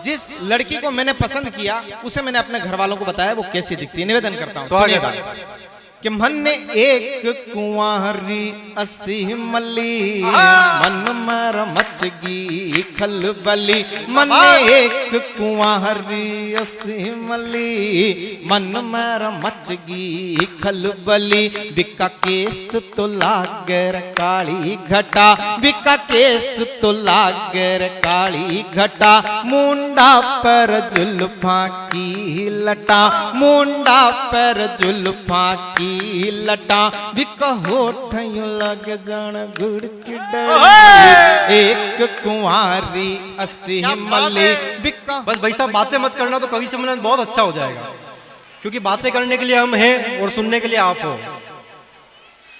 जिस लड़की को मैंने पसंद किया उसे मैंने अपने घर वालों को बताया वो कैसी दिखती है। निवेदन करता हूँ कि मन ने एक कुंवारी अस्सी मल्ली, मन मर मचगी खलबली। मन ने एक कुंवारी अस्सी मल्ली, मन मर मचगी खलबली। बिका केस तो लागर काली घटा, बिका केस तो लागर काली घटा। मुंडा पर जुल्फा की लटा, मुंडा पर जुल्फा की लटा। बिका होठ यूं लग जण गुड़ की डली, एक कुंवारी अस्सी मल्ली। बिका बस भाई साहब बातें मत करना तो कवि सम्मेलन बहुत अच्छा हो जाएगा, क्योंकि बातें करने के लिए हम हैं और सुनने के लिए आप हो।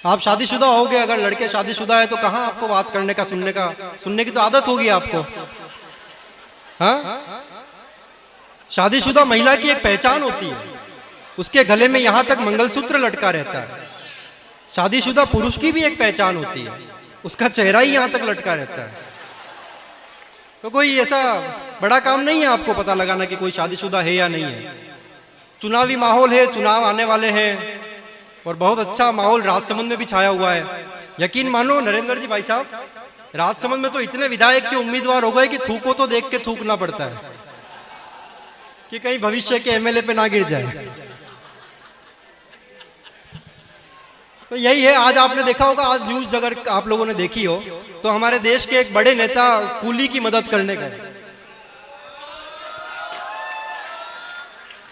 आप शादीशुदा होगे, अगर लड़के शादीशुदा है तो कहाँ आपको बात करने का, सुनने की तो आदत होगी आपको। हाँ, शादीशुदा महिला की एक पहचान होती है, उसके गले में यहां तक मंगलसूत्र लटका रहता है। शादीशुदा पुरुष की भी एक पहचान होती है, उसका चेहरा ही यहां तक लटका रहता है। तो कोई ऐसा बड़ा काम नहीं है आपको पता लगाना कि कोई शादीशुदा है या नहीं है। चुनावी माहौल है, चुनाव आने वाले हैं और बहुत अच्छा माहौल राजसमंद में भी छाया हुआ है। यकीन मानो नरेंद्र जी भाई साहब, राजसमंद में तो इतने विधायक के उम्मीदवार हो गए कि थूको तो देख के थूकना पड़ता है कि कहीं भविष्य के एमएलए पे ना गिर जाए। तो यही है, आज आपने देखा होगा, आज न्यूज अगर आप लोगों ने देखी हो तो हमारे देश के एक बड़े नेता कूली की मदद करने गए।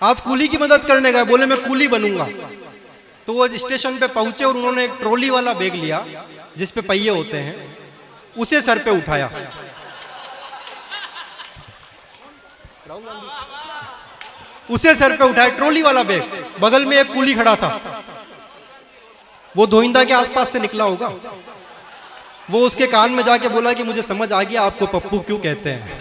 आज कूली की मदद करने गए, बोले मैं कूली बनूंगा। तो वो स्टेशन पे पहुंचे और उन्होंने एक ट्रॉली वाला बैग लिया जिस पे पहिए होते हैं, उसे सर पे उठाया। उसे सर पे उठाया, ट्रॉली वाला बैग। बगल में एक कूली खड़ा था, वो धोइंदा के आसपास से निकला होगा। वो उसके कान में जाके बोला कि मुझे समझ आ गया आपको पप्पू क्यों कहते हैं।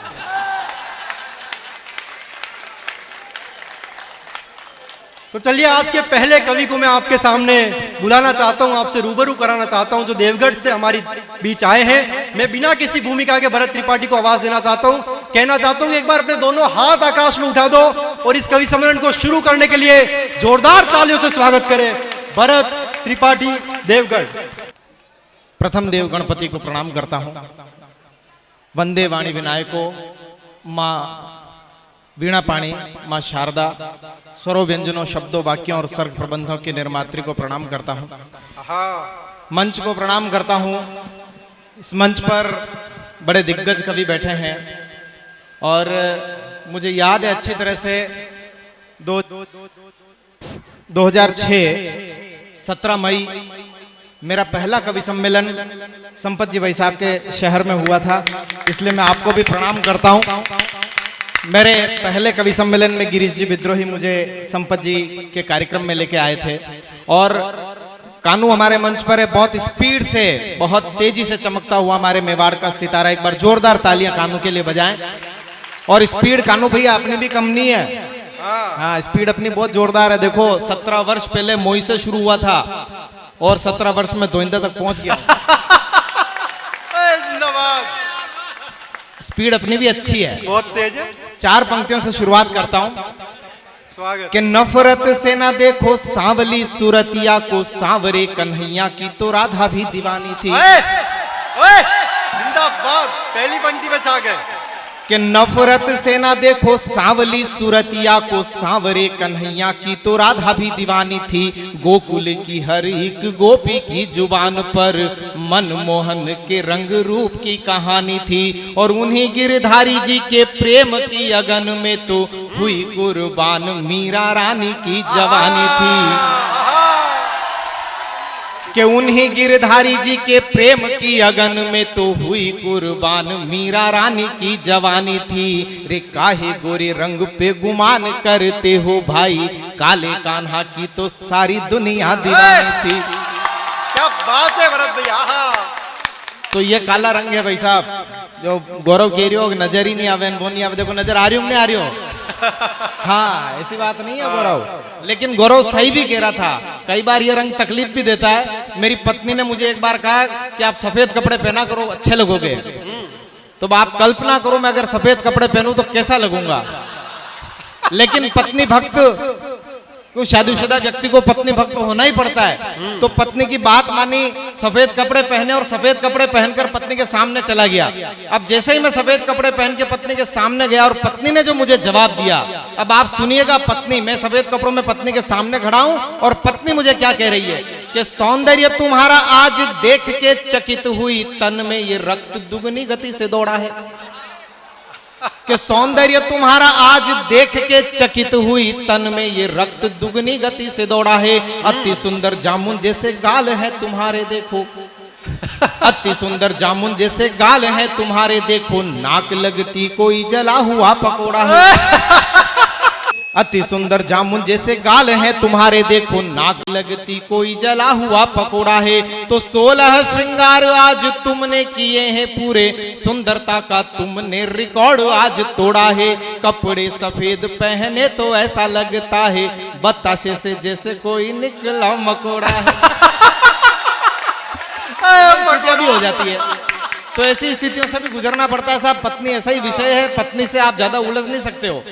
तो चलिए आज के पहले कवि को मैं आपके सामने बुलाना चाहता हूं, आपसे रूबरू कराना चाहता हूं, जो देवगढ़ से हमारी बीच आए हैं। मैं बिना किसी भूमिका के भरत त्रिपाठी को आवाज देना चाहता हूं, कहना चाहता हूं कि एक बार अपने दोनों हाथ आकाश में उठा दो और इस कवि सम्मेलन को शुरू करने के लिए जोरदार तालियों से स्वागत करें भरत त्रिपाठी देवगढ़। प्रथम देव गणपति को प्रणाम करता हूं। वंदे वाणी विनायको, माँ वीणा पाणी, माँ शारदा, स्वरों व्यंजनों शब्दों वाक्यों और सर्ग प्रबंधों की निर्मात्री को प्रणाम करता हूं। मंच को प्रणाम करता हूं। इस मंच पर बड़े दिग्गज कवि बैठे हैं और मुझे याद है अच्छी तरह से 2006 17 मई मेरा पहला कवि सम्मेलन संपत जी भाई साहब के शहर में हुआ था, इसलिए मैं आपको भी प्रणाम करता हूं। मेरे पहले कवि सम्मेलन में गिरीश जी विद्रोही मुझे संपत जी के कार्यक्रम में लेके आए थे और कानू हमारे मंच पर है, बहुत स्पीड से, बहुत तेजी से चमकता हुआ हमारे मेवाड़ का सितारा। एक बार जोरदार तालियां कानू के लिए बजाएं। और स्पीड कानू भैया अपनी भी कम नहीं है, हाँ स्पीड अपनी बहुत जोरदार है। देखो 17 वर्ष पहले मोई से शुरू हुआ था और 17 वर्ष में धोइंदा तक पहुंच गया। स्पीड अपनी भी अच्छी है, बहुत तेज है। 4 पंक्तियों से शुरुआत करता हूं। स्वागत। कि नफरत से ना देखो सांवली सूरतिया को, सांवरे कन्हैया की तो राधा भी दीवानी थी। जिंदाबाद, पहली पंक्ति में छा गए। कि नफरत से ना देखो सांवली सूरतिया को, सांवरे कन्हैया की तो राधा भी दीवानी थी। गोकुल की हर एक गोपी की जुबान पर मनमोहन के रंग रूप की कहानी थी। और उन्हीं गिरधारी जी के प्रेम की अगन में तो हुई कुर्बान मीरा रानी की जवानी थी। कि उन्हीं गिरधारी जी के प्रेम की अगन में तो हुई कुर्बान मीरा रानी की जवानी थी। रे काहे गोरे रंग पे गुमान करते हो भाई, काले कान्हा की तो सारी दुनिया दीवानी थी। क्या बात है भरत भैया। तो ये काला रंग है भाई साहब, जो गौरव कह रही हो नजर ही नहीं आवे, वो नहीं आवे। देखो नजर आ रही हो नहीं आ रही हो, हाँ ऐसी बात नहीं है गौरव, लेकिन गौरव सही भी कह रहा था। कई बार ये रंग तकलीफ भी देता है। मेरी पत्नी ने मुझे एक बार कहा कि आप सफेद कपड़े पहना करो, अच्छे लगोगे। तो आप कल्पना करो मैं अगर सफेद कपड़े पहनूं तो कैसा लगूंगा। लेकिन पत्नी भक्त, तो शादीशुदा व्यक्ति को पत्नी भक्त होना ही पड़ता है। तो पत्नी की बात मानी, सफेद कपड़े पहने और सफेद कपड़े पहनकर पत्नी के सामने चला गया। अब जैसे ही मैं सफेद कपड़े पहन के पत्नी के सामने गया और पत्नी ने जो मुझे जवाब दिया, अब आप सुनिएगा। पत्नी, मैं सफेद कपड़ों में पत्नी के सामने खड़ा हूं और पत्नी मुझे क्या कह रही है कि सौंदर्य तुम्हारा आज देख के चकित हुई, तन में ये रक्त दुगनी गति से दौड़ा है। कि सौंदर्य तुम्हारा आज देख के चकित हुई, तन में ये रक्त दुगनी गति से दौड़ा है। अति सुंदर जामुन जैसे गाल है तुम्हारे देखो, अति सुंदर जामुन जैसे गाल है तुम्हारे देखो, नाक लगती कोई जला हुआ पकोड़ा है। अति सुंदर जामुन जैसे गाल है तुम्हारे देखो, नाक लगती कोई जला हुआ पकोड़ा है। तो 16 श्रृंगार आज तुमने किए हैं पूरे, सुंदरता का तुमने रिकॉर्ड आज तोड़ा है। कपड़े सफेद पहने तो ऐसा लगता है बताशे से जैसे कोई निकला मकोड़ा है। स्थितियां भी हो जाती है, तो ऐसी स्थितियों से भी गुजरना पड़ता है साहब। पत्नी ऐसा ही विषय है, पत्नी से आप ज्यादा उलझ नहीं सकते हो,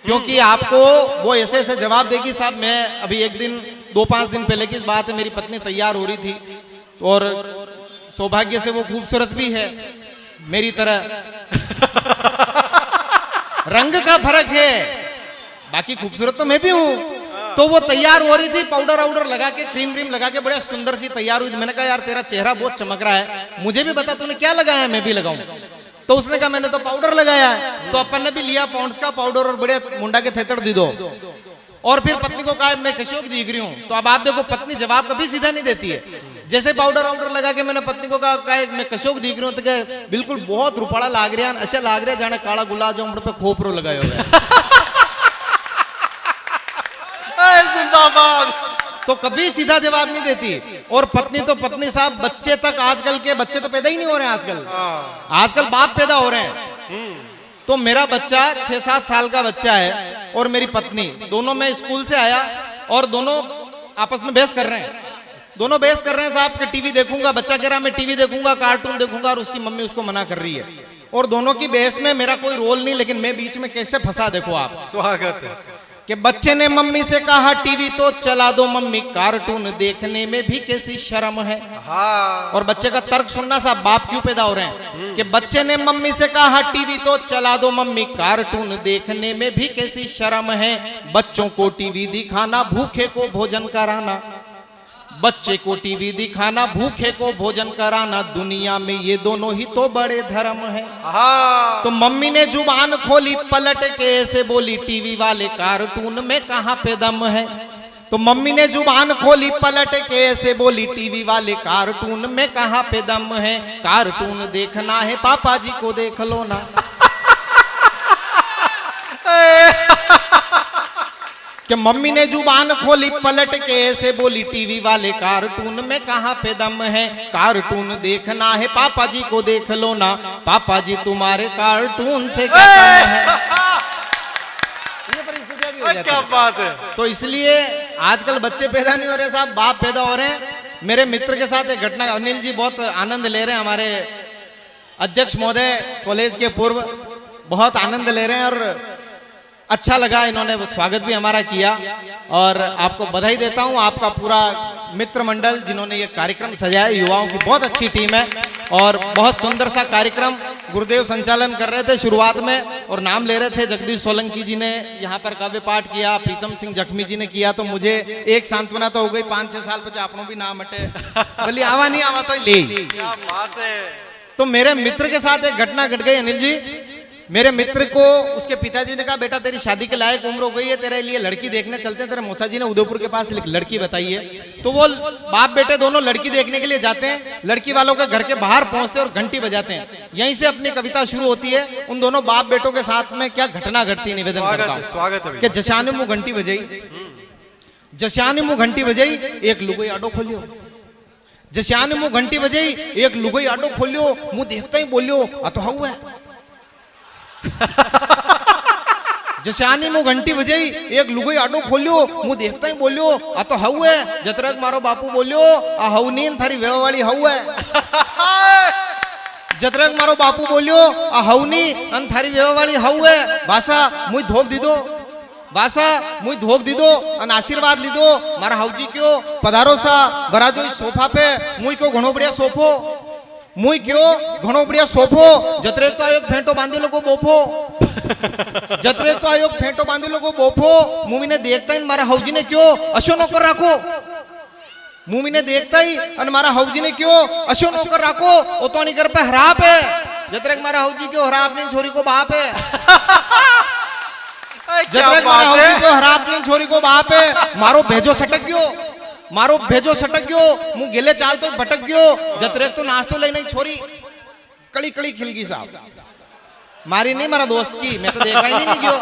क्योंकि आपको वो ऐसे ऐसे जवाब देगी। साहब मैं अभी एक दिन 2-5 दिन पहले की बात है, मेरी पत्नी तैयार हो रही थी और सौभाग्य से वो खूबसूरत भी है मेरी तरह। रंग का फर्क है, बाकी खूबसूरत तो मैं भी हूं। तो वो तैयार हो रही थी, पाउडर वाउडर लगा के, क्रीम व्रीम लगा के बड़ा सुंदर सी तैयार हुई। मैंने कहा यार तेरा चेहरा बहुत चमक रहा है, मुझे भी बता तूने क्या लगाया है, मैं भी लगाऊं। तो उसने कहा मैंने तो पाउडर लगाया है। तो अपन ने भी लिया पॉन्ड्स का पाउडर और बड़े मुंडा के थेतर दी दो, और फिर पत्नी को कहा मैं कशोक दिख रही हूँ। तो अब आप देखो पत्नी जवाब कभी सीधा नहीं देती है। जैसे पाउडर वाउडर लगा के मैंने पत्नी को कहा मैं कशोक दिख रही हूँ, तो क्या बिल्कुल बहुत रुपाड़ा लाग रहा है, ऐसा लाग रहा है जाने काला गुलाब जामुन पे खोपरो लगाए हो गए। तो कभी सीधा जवाब नहीं देती। और पत्नी तो पत्नी साहब, बच्चे तक, आजकल के बच्चे तो पैदा ही नहीं हो रहे हैं आजकल बाप पैदा हो रहे हैं। तो मेरा बच्चा 6-7 साल का बच्चा है और मेरी पत्नी, दोनों में स्कूल से आया और दोनों आपस में बहस कर रहे हैं। दोनों बहस कर रहे हैं साहब कि टीवी देखूंगा, बच्चा कह रहा मैं टीवी देखूंगा, कार्टून देखूंगा, और उसकी मम्मी उसको मना कर रही है। और दोनों की बहस में मेरा कोई रोल नहीं, लेकिन मैं बीच में कैसे फंसा देखो आप। स्वागत है कि बच्चे ने मम्मी से कहा टीवी तो चला दो मम्मी, कार्टून देखने में भी कैसी शर्म है। और बच्चे का तर्क सुनना साहब, बाप क्यों पैदा हो रहे हैं कि बच्चे ने मम्मी से कहा टीवी तो चला दो मम्मी, कार्टून देखने में भी कैसी शर्म है। बच्चों को टीवी दिखाना, भूखे को भोजन कराना, बच्चे को टीवी दिखाना, भूखे को भोजन कराना, दुनिया में ये दोनों ही तो बड़े धर्म है। तो मम्मी ने जुबान खोली पलट के ऐसे बोली, टीवी वाले कार्टून में कहाँ पे दम है। तो मम्मी ने जुबान खोली पलट के ऐसे बोली, टीवी वाले कार्टून में कहाँ पे दम है। कार्टून देखना है पापा जी को देख लो ना। कि मम्मी ने जुबान खोली पलट के ऐसे बोली, टीवी वाले कार्टून में कहाँ पे दम है। कार्टून देखना है पापा जी को देख लो ना, पापा जी तुम्हारे कार्टून से क्या कम है। ये परिस्थितियां भी हो जाती क्या बात है। तो इसलिए आजकल बच्चे पैदा नहीं हो रहे साहब, बाप पैदा हो रहे हैं। मेरे मित्र के साथ एक घटना, अनिल जी बहुत आनंद ले रहे हैं, हमारे अध्यक्ष महोदय कॉलेज के पूर्व, बहुत आनंद ले रहे हैं और अच्छा लगा, इन्होंने स्वागत भी हमारा किया। और आपको बधाई देता हूं, आपका पूरा मित्र मंडल जिन्होंने ये कार्यक्रम सजाया, युवाओं की बहुत अच्छी टीम है और बहुत सुंदर सा कार्यक्रम गुरुदेव संचालन कर रहे थे शुरुआत में, और नाम ले रहे थे। जगदीश सोलंकी जी ने यहाँ पर काव्य पाठ किया, प्रीतम सिंह जख्मी जी ने किया। तो मुझे एक सांत्वना तो हो गई, 5-6 साल पचे आपनों भी नाम हटे, बोली आवा नहीं आवा तो ले। क्या बात है। तो मेरे मित्र के साथ एक घटना घट गई अनिल जी। मेरे मित्र को उसके पिताजी ने कहा बेटा तेरी शादी के लायक उम्र हो गई है, तेरे लिए लड़की देखने चलते हैं। तेरे मौसा जी ने उदयपुर के पास लड़की बताई है। तो वो बाप बेटे दोनों लड़की देखने के लिए जाते हैं। लड़की वालों के घर के बाहर पहुंचते हैं और घंटी बजाते हैं। यहीं से अपनी कविता शुरू होती है। उन दोनों बाप बेटों के साथ में क्या घटना घटती है निवेदन करता हूं। स्वागत है कि जशाने मुंह घंटी बजाई, जशाने मुंह घंटी बजाई, एक लुगोई आडो खोलियो। जशाने मुंह घंटी बजाई, एक लुगोई आडो खोलियो, मुंह देखता ही बोलियो आ तो हाउ है। जशानी मुंह घंटी बजाई, एक लुगोई आडो खोलियो, मुंह देखता ही बोलियो आ तो हाउ है। जतरक मारो बापू बोलियो आ हाउ नीन थारी वेवा वाली हाउ है। जतरेक मारो बापू बोलियो आ हवनी अन थारी वेवा वाली हव है भाषा मुई धोक दीदो भाषा मुई धोक दीदो अन आशीर्वाद लीदो मारा हवजी क्यों पधारो सा बरा जो इस सोफा पे मुई क्यों घणो बढ़िया सोफो मुई क्यों घणो बढ़िया सोफो जतरेक तो आयोग फेंटो बांधी लोगो बोफो जतरेक तो आयोग फेंटो बांधी लोगो बोफो मुमी ने देखता ही मारा हवजी ने क्यों अशो नौकर राखो मुमी ने देखता ही और मारा हवजी ने क्यों अशो नौकर राखो वो तो नहीं घर पे हराप है जतरेक मारा हवजी क्यों हराप नहीं छोरी को बाप है जतरेक मारा हवजी क्यों हराप नहीं छोरी को बाप है मारो भेजो सटक गयो मारो भेजो सटक गयो मु गिले चाल तो भटक गयो जतरेक तो नाश्तो ले नहीं छोरी कड़ी कड़ी खिलगी साहब मारी नहीं मारा दोस्त की मैं तो देखा ही नहीं गयो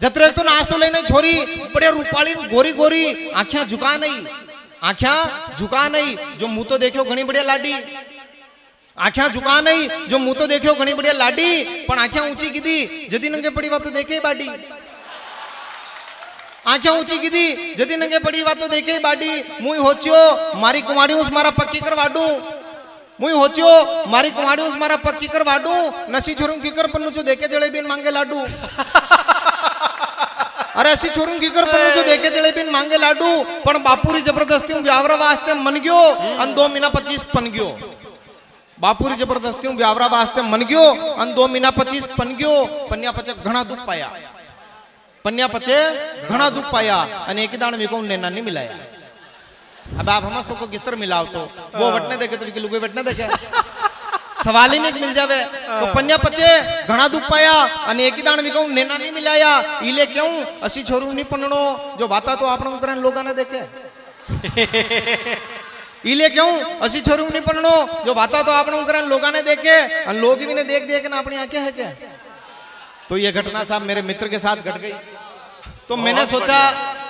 जतरेक तो नाश्तो ले नहीं छोरी बड़े रूपाली गोरी गोरी आंखें झुका नहीं जो मुंह तो देखो घनी बढ़िया लाडी आंखें झुका नहीं जो मुंह तो देखो घनी बढ़िया लाडी पण आंखें ऊंची कीधी जदी नंगे पड़ी बात तो देखे बाडी आंखें ऊंची कीधी जदी नंगे पड़ी बात तो देखे बाडी मुई होचियो मारी कुमारी उस मारा पक्की करवाडू मुई होचियो मारी कुमारी उस मारा पक्की करवाडू नसी छोरू किकर पन्नू जो देखे जलेबी मांगे लाडू अरे ऐसी छोरू किकर पन्नू जो देखे जलेबी मांगे लाडू पण बापूरी जबरदस्ती व्यावरा वास्ते मन गयो अन 2 महीना 25 पन गयो बापूरी जबरदस्ती व्यावरा वास्ते मन गयो अन 2 महीना 25 पन गयो पन्या पचे घणा दुख पाया पन्या पचे घणा दुख पाया अने एक दाण मेको नैना नहीं मिलाया अब आप हम सबको किस तरह मिलाओ तो वो वटने देखे तो कि लुगे वटने देखे सवाल ही नहीं मिल जावे तो पन्या पचे घणा दुख पाया अने एक दाण मेको नैना नहीं मिलाया इले क्यों असी छोरू नहीं पन्नो जो बाता तो आपन करन लोगा ने देखे इले क्यों असी छोरू नहीं पन्नो जो बाता तो आपन करन लोगा ने देखे अन लोग भी ने देख देख ना अपनी आंखें है क्या तो ये घटना साहब मेरे मित्र के साथ घट गई तो मैंने सोचा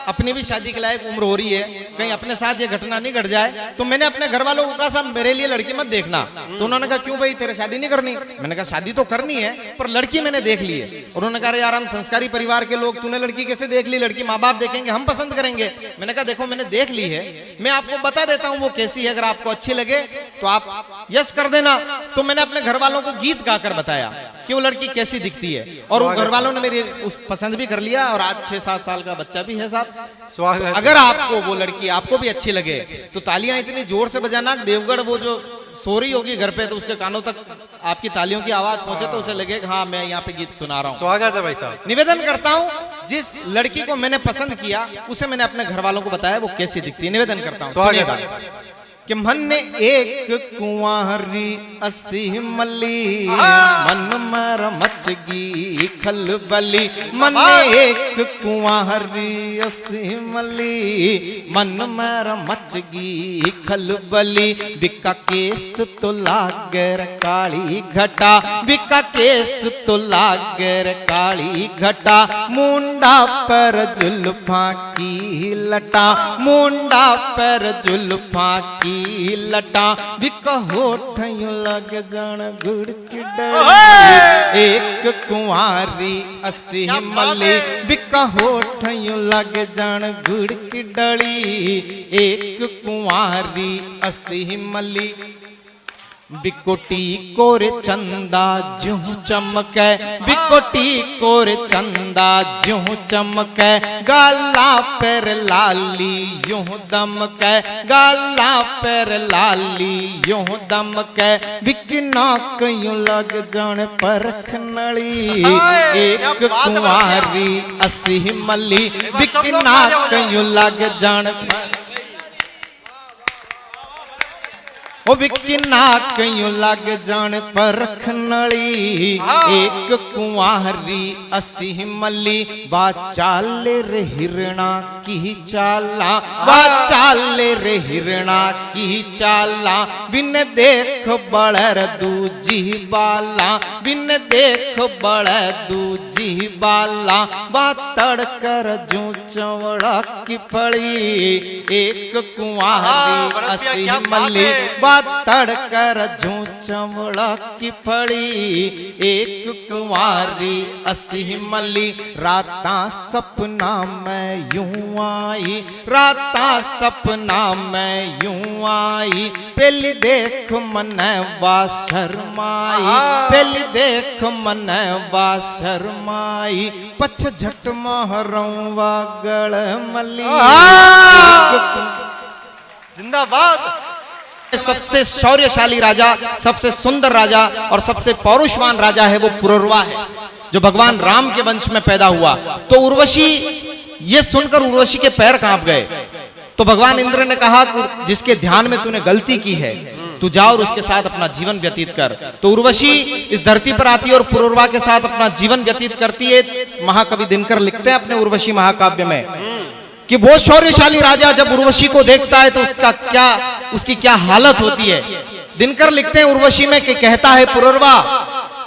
अपनी भी शादी के लायक उम्र हो रही है कहीं अपने साथ ये घटना नहीं घट जाए तो मैंने अपने घर वालों को कहा साहब मेरे लिए लड़की मत देखना तो उन्होंने कहा क्यों भाई तेरे शादी नहीं करनी मैंने कहा शादी तो करनी है पर लड़की मैंने देख ली है उन्होंने कहा यार हम संस्कारी परिवार के लोग तूने लड़की कैसे देख ली लड़की माँ बाप देखेंगे हम पसंद करेंगे मैंने कहा देखो मैंने देख ली है मैं आपको बता देता हूँ वो कैसी है अगर आपको अच्छी लगे तो आप यस कर देना तो मैंने अपने घर वालों को गीत गाकर बताया कि वो लड़की कैसी दिखती है और वो घर वालों ने मेरी उस पसंद भी कर लिया और आज 6-7 साल का बच्चा भी है साहब स्वागत अगर आपको वो लड़की आपको भी अच्छी लगे तो तालियां इतनी जोर से बजाना देवगढ़ वो जो सो रही होगी घर पे तो उसके कानों तक आपकी तालियों की आवाज पहुंचे तो उसे लगे हाँ मैं यहाँ पे गीत सुना रहा हूँ स्वागत है भाई साहब निवेदन करता हूँ जिस लड़की को मैंने पसंद किया उसे मैंने अपने घर वालों को बताया वो कैसी दिखती है निवेदन करता हूँ स्वागत कि मन ने एक कुंवारी असी मली मन मर मचगी खलबली मन ने एक कुंवारी असी मली मन मर मचगी खलबली बिका केस तो लागर काली घटा बिका केस तो लागर काली घटा मुंडा पर जुल्फा की लटा मुंडा पर जुल्फा की लटा बिका होठ यूं लग जान गुड़ की डली एक कुंवारी असी मली बिका होठ यूं लग जान गुड़ की डली एक कुंवारी असी मली बिकोटी कोरे चंदा जूं चमके बिकोटी कोरे चंदा जूं चमके गाला पर लाली यूं दमके गाला पर लाली यूं दमके बिकना यूं लग जान परख नली एक कुंवारी असी मली बिकना यूं लग जान ओ बिकना कयूं लग जान परख नली एक कुंवारी असी मली बा चाले रे हिरणा की चाला बा चाले रे हिरणा की चाला बिन देख बड़र दूजी बाला बिन देख बड़ दूजी बाला बा तड़कर जू चवड़ा की फड़ी एक कुंवारी असी मली बा तड़कर जू चमड़ा की फड़ी, एक कुंवारी असी मली, राता सपना में यूं आई, राता सपना में यूं आई, पहली देख मन बा शर्माई, पहली देख मन बा शर्माई, पछ झट महरऊ वा गड़ मली। जिंदाबाद। सबसे शौर्यशाली राजा, सबसे सुंदर राजा और सबसे पौरुषवान राजा है वो पुरुरवा है, जो भगवान राम के वंश में पैदा हुआ। तो उर्वशी, ये सुनकर उर्वशी के पैर कांप गए। तो भगवान इंद्र ने कहा कि जिसके ध्यान में तूने गलती की है, तू जा और उसके साथ अपना जीवन व्यतीत कर। तो उर्वशी इस धरती पर आती है और पुरुरवा के साथ अपना जीवन व्यतीत करती है। महाकवि दिनकर लिखते हैं अपने उर्वशी महाकाव्य में कि वो शौर्यशाली राजा जब उर्वशी को देखता है तो उसकी क्या हालत होती है। दिनकर लिखते हैं उर्वशी में कि कहता है पुरुरवा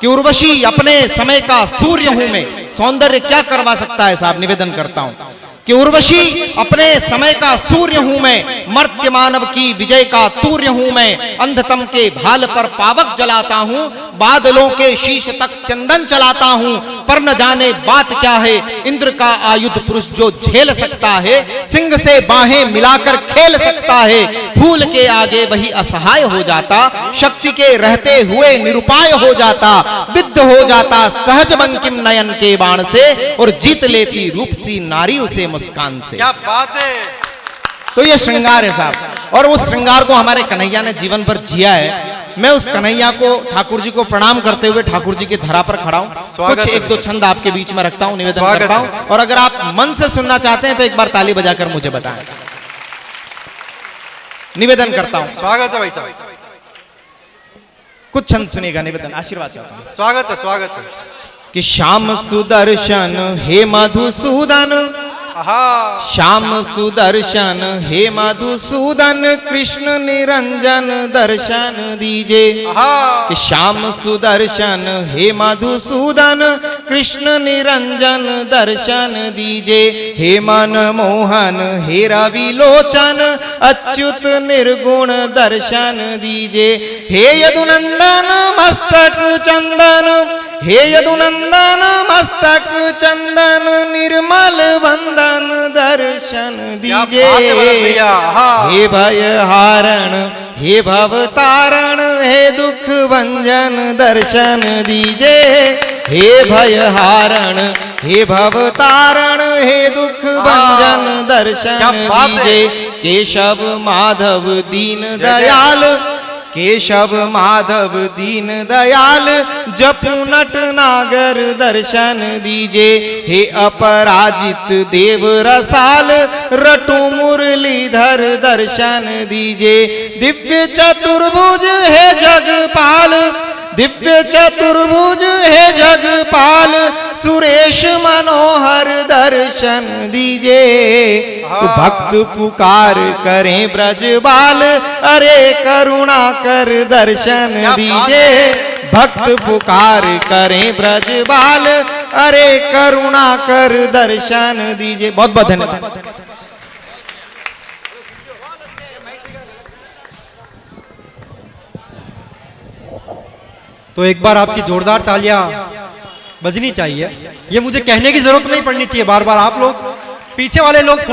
कि उर्वशी अपने समय का सूर्य हूं मैं, सौंदर्य क्या करवा सकता है साहब, निवेदन करता हूं कि उर्वशी अपने समय का सूर्य हूं मैं, मर्त्य मानव की विजय का तूर्य हूं मैं, अंधतम के भाल पर पावक जलाता हूं, बादलों के शीश तक चंदन चलाता हूं, पर न जाने बात क्या है, इंद्र का आयुध पुरुष जो झेल सकता है, सिंह से बाहें मिलाकर खेल सकता है, फूल के आगे वही असहाय हो जाता, शक्ति के रहते हुए निरुपाय हो जाता, विद्ध हो जाता सहज बंकिम नयन के बाण से, और जीत लेती रूपसी नारी उसे मुस्कान से। क्या बात है। तो ये श्रृंगार है साहब, और उस श्रृंगार को हमारे कन्हैया ने जीवन भर जिया है। मैं उस कन्हैया को, ठाकुर जी को प्रणाम करते हुए ठाकुर जी की धरा पर खड़ा हूं। कुछ एक दो छंद आपके बीच में रखता हूं, निवेदन करता हूं, और अगर आप मन से सुनना चाहते हैं तो एक बार ताली बजाकर मुझे बताएं। निवेदन करता हूं। स्वागत है भाई साहब। कुछ छंद सुनिएगा, निवेदन आशीर्वाद चाहता हूं। स्वागत है, स्वागत है। कि श्याम सुदर्शन हे मधुसूदन, श्याम सुदर्शन हे मधुसूदन, कृष्ण निरंजन दर्शन दीजे। कि श्याम सुदर्शन हे मधुसूदन, कृष्ण निरंजन दर्शन दीजे। हे मनमोहन हे रविलोचन, अच्युत निर्गुण दर्शन दीजे। हे यदुनंदन मस्तक चंदन, हे यदुनंदन मस्तक चंदन, निर्मल वंदन दर्शन दीजे। हे भय हारण हे भव तारण, हे दुख भंजन दर्शन दीजे। हे भय हारण हे भव तारण, हे दुख भंजन दर्शन दीजे। केशव माधव दीन दयाल, केशव माधव दीन दयाल, जपू नट नागर दर्शन दीजे। हे अपराजित देव रसाल, रटू मुरलीधर दर्शन दीजे। दिव्य चतुर्भुज हे जगपाल, दिव्य चतुर्भुज हे जगपाल, सुरेश मनोहर दर्शन दीजे। तो भक्त पुकार करें ब्रजबाल, अरे करुणा कर दर्शन दीजे। भक्त पुकार करें ब्रजबाल, अरे करुणा कर दर्शन दीजे। बहुत बहुत धन्यवाद। तो एक बार आपकी जोरदार तालियां बजनी चाहिए। ये मुझे कहने की जरूरत नहीं पड़नी चाहिए बार बार। आप लोग पीछे वाले लोग थोड़ा